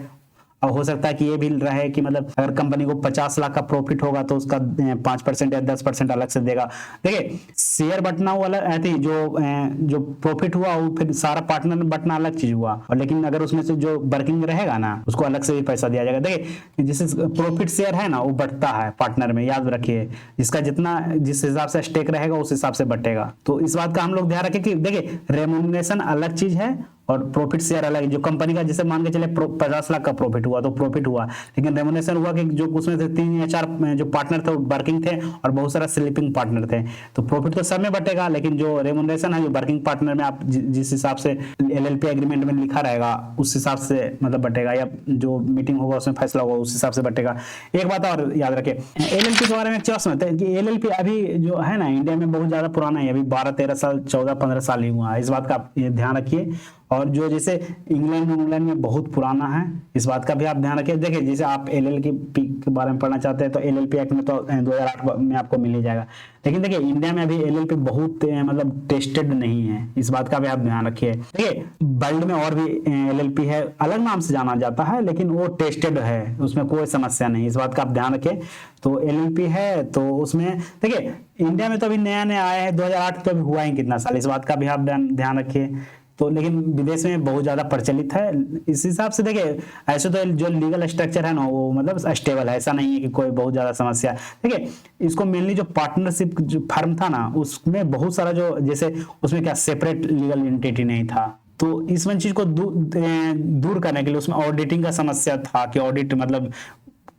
और हो सकता है कि ये भी रहे कि मतलब अगर कंपनी को 50 लाख का प्रॉफिट होगा तो उसका 5% या 10% अलग से देगा। देखिए शेयर बंटना वो अलग है, जो प्रॉफिट हुआ वो फिर सारा पार्टनर में बंटना अलग चीज हुआ, और लेकिन अगर उसमें से जो वर्किंग रहेगा ना उसको अलग से भी पैसा दिया जाएगा। देखिए जैसे प्रॉफिट शेयर है ना वो बंटता है पार्टनर में, याद रखिए, जिसका जिस हिसाब से स्टेक रहेगा उस हिसाब से बंटेगा। तो इस बात का हम लोग ध्यान रखें कि देखिए रेम्यूनरेशन अलग चीज है और प्रॉफिट शेयर अलग है। जो कंपनी का जैसे मान के चले 50 लाख का प्रॉफिट हुआ तो प्रॉफिट हुआ, लेकिन रेमुनेशन हुआ कि जो उसमें से 3 या 4 जो पार्टनर थे वर्किंग थे और बहुत सारा स्लीपिंग पार्टनर थे, तो प्रॉफिट तो सब में बटेगा, लेकिन जो रेमुनेशन है जो वर्किंग पार्टनर में आप जिस हिसाब से एलएलपी एग्रीमेंट में लिखा रहेगा उस हिसाब से मतलब बटेगा, या जो मीटिंग होगा उसमें फैसला होगा उस हिसाब से बटेगा। एक बात और याद रखें एलएलपी के बारे में क्या समझते हैं कि एलएलपी अभी जो है ना इंडिया में बहुत ज्यादा पुराना है, अभी 12-13 साल 14-15 साल ही हुआ है, इस बात का आप ध्यान रखिए। और जो जैसे इंग्लैंड में बहुत पुराना है, इस बात का भी आप ध्यान रखिए। देखिए जैसे आप एलएलपी के बारे में पढ़ना चाहते हैं तो एलएलपी एक्ट में तो 2008 में आपको मिल ही जाएगा, लेकिन देखिए इंडिया में अभी एलएलपी बहुत मतलब टेस्टेड नहीं है, इस बात का भी आप ध्यान रखिए। देखिए वर्ल्ड में और भी एलएलपी है, अलग नाम से जाना जाता है, लेकिन वो टेस्टेड है, उसमें कोई समस्या नहीं, इस बात का आप ध्यान रखें। तो एलएलपी है तो उसमें देखिए इंडिया में तो अभी नया नया आया है, 2008 तो अभी हुआ ही कितना साल, इस बात का भी आप ध्यान रखिए। तो लेकिन विदेश में बहुत ज्यादा प्रचलित है, इस हिसाब से देखिए ऐसे तो जो लीगल स्ट्रक्चर है ना वो मतलब स्टेबल है, ऐसा नहीं है कि कोई बहुत ज्यादा समस्या। देखिए इसको मेनली जो पार्टनरशिप जो फर्म था ना उसमें बहुत सारा जो जैसे उसमें क्या सेपरेट लीगल एंटिटी नहीं था, तो इस चीज को दूर करने के लिए उसमें ऑडिटिंग का समस्या था कि ऑडिट मतलब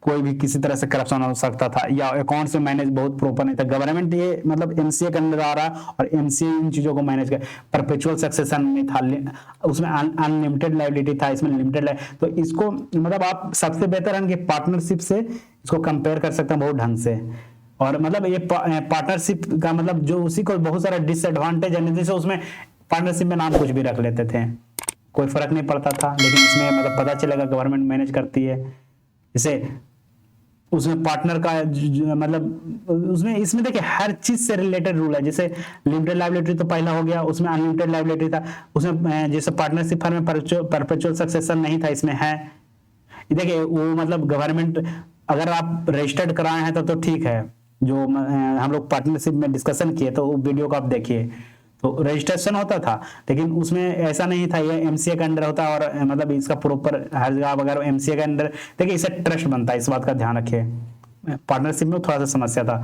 कोई भी किसी तरह से करप्शन हो सकता था, या अकाउंट्स में मैनेज बहुत प्रॉपर नहीं था। गवर्नमेंट ये मतलब एमसीए के अंदर आ रहा और एमसीए इन चीजों को मैनेज कर, परपेचुअल सक्सेशन नहीं था, उसमें अनलिमिटेड लायबिलिटी था, इसमें लिमिटेड। तो इसको मतलब आप सबसे बेहतर है कि पार्टनरशिप से इसको कंपेयर कर सकते हैं बहुत ढंग से। और मतलब ये पार्टनरशिप का मतलब जो उसी को बहुत सारा डिसएडवांटेज है, जैसे उसमें पार्टनरशिप में नाम कुछ भी रख लेते थे, कोई फर्क नहीं पड़ता था, लेकिन इसमें मतलब पता चलेगा गवर्नमेंट मैनेज करती है। जैसे उसमें पार्टनर का मतलब उसमें इसमें देखिए हर चीज से रिलेटेड रूल है, जैसे लिमिटेड लायबिलिटी तो पहला हो गया, उसमें अनलिमिटेड लायबिलिटी था, उसमें जैसे पार्टनरशिप फर्म में परपेचुअल सक्सेशन नहीं था, इसमें है। देखिए वो मतलब गवर्नमेंट अगर आप रजिस्टर्ड कराए हैं तो ठीक है, जो हम लोग पार्टनरशिप में डिस्कशन किए तो वो वीडियो को आप देखिए, तो रजिस्ट्रेशन होता था, लेकिन उसमें ऐसा नहीं था, ये एमसीए के अंडर होता और मतलब इसका प्रॉपर हर जगह अगर एमसीए के अंडर देखिए इसे ट्रस्ट बनता है, इस बात का ध्यान रखिए। पार्टनरशिप में थोड़ा सा समस्या था।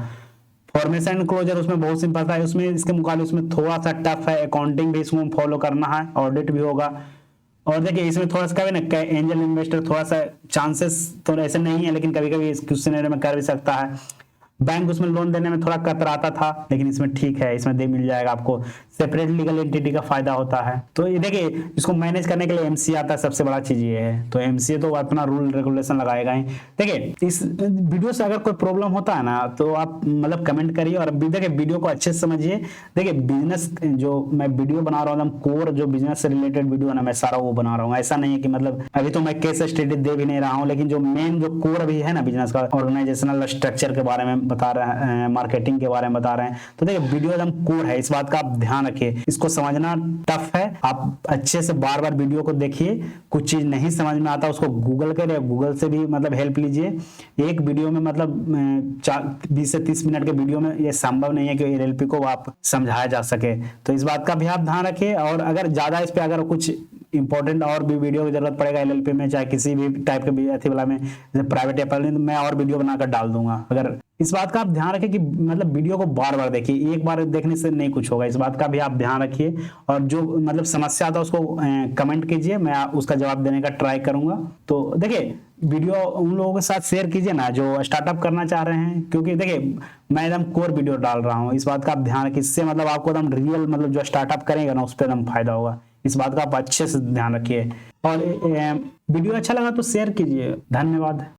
फॉर्मेशन एंड क्लोजर उसमें बहुत सिंपल था, उसमें इसके मुकाबले उसमें थोड़ा सा टफ है, अकाउंटिंग भी इसमें फॉलो करना है, ऑडिट भी होगा। और देखिए इसमें थोड़ा सा कभी ना एंजल इन्वेस्टर थोड़ा सा चांसेस तो ऐसे नहीं है, लेकिन कभी कभी कुछ सिनेरियो में कर भी सकता है। बैंक उसमें लोन देने में थोड़ा कतराता था, लेकिन इसमें ठीक है, इसमें दे मिल जाएगा आपको, सेपरेट लीगल एंटिटी का फायदा होता है। तो ये देखिए इसको मैनेज करने के लिए एमसीए आता है, सबसे बड़ा चीज ये है, तो एमसीए तो अपना रूल रेगुलेशन लगाएगा ही। देखिए इस वीडियो से अगर कोई प्रॉब्लम होता है ना तो आप मतलब कमेंट करिए, और देखिए वीडियो को अच्छे से समझिए। देखिए बिजनेस जो मैं वीडियो बना रहा हूँ कोर जो बिजनेस से रिलेटेड वीडियो है ना मैं सारा वो बना रहा हूँ, ऐसा नहीं है कि मतलब अभी तो मैं केस स्टडी दे भी नहीं रहा हूँ, लेकिन जो मेन जो कोर भी है ना बिजनेस का ऑर्गेनाइजेशनल स्ट्रक्चर के बारे में बता रहे हैं, मार्केटिंग के बारे में बता रहे हैं, तो देखिए वीडियो एकदम कोर है, इस बात का आप ध्यान रखिए। इसको समझना टफ है, आप अच्छे से बार बार वीडियो को देखिए, कुछ चीज नहीं समझ में आता उसको गूगल करिए, गूगल से भी मतलब हेल्प लीजिए। एक वीडियो में मतलब 20 से 30 मिनट के वीडियो में ये संभव नहीं है कि एलएलपी को आप समझाया जा सके, तो इस बात का भी आप ध्यान रखिए। और अगर ज्यादा इस पे अगर कुछ इंपॉर्टेंट और भी वीडियो की जरूरत पड़ेगा एलएलपी में, चाहे किसी भी टाइप के अथी वाला में, जैसे प्राइवेट एप्पल में, तो मैं और वीडियो बनाकर डाल दूंगा। अगर इस बात का आप ध्यान रखें कि मतलब वीडियो को बार बार देखिए, एक बार देखने से नहीं कुछ होगा, इस बात का भी आप ध्यान रखिए। और जो मतलब समस्या आता है उसको कमेंट कीजिए, मैं उसका जवाब देने का ट्राई करूंगा। तो देखिए वीडियो उन लोगों के साथ शेयर कीजिए ना जो स्टार्टअप करना चाह रहे हैं, क्योंकि देखिए मैं एकदम कोर वीडियो डाल रहा हूँ, इस बात का आप ध्यान रखिए, इससे मतलब आपको एकदम रियल मतलब जो स्टार्टअप करेगा ना उस पर एकदम फायदा होगा, इस बात का आप अच्छे से ध्यान रखिए। और वीडियो अच्छा लगा तो शेयर कीजिए। धन्यवाद।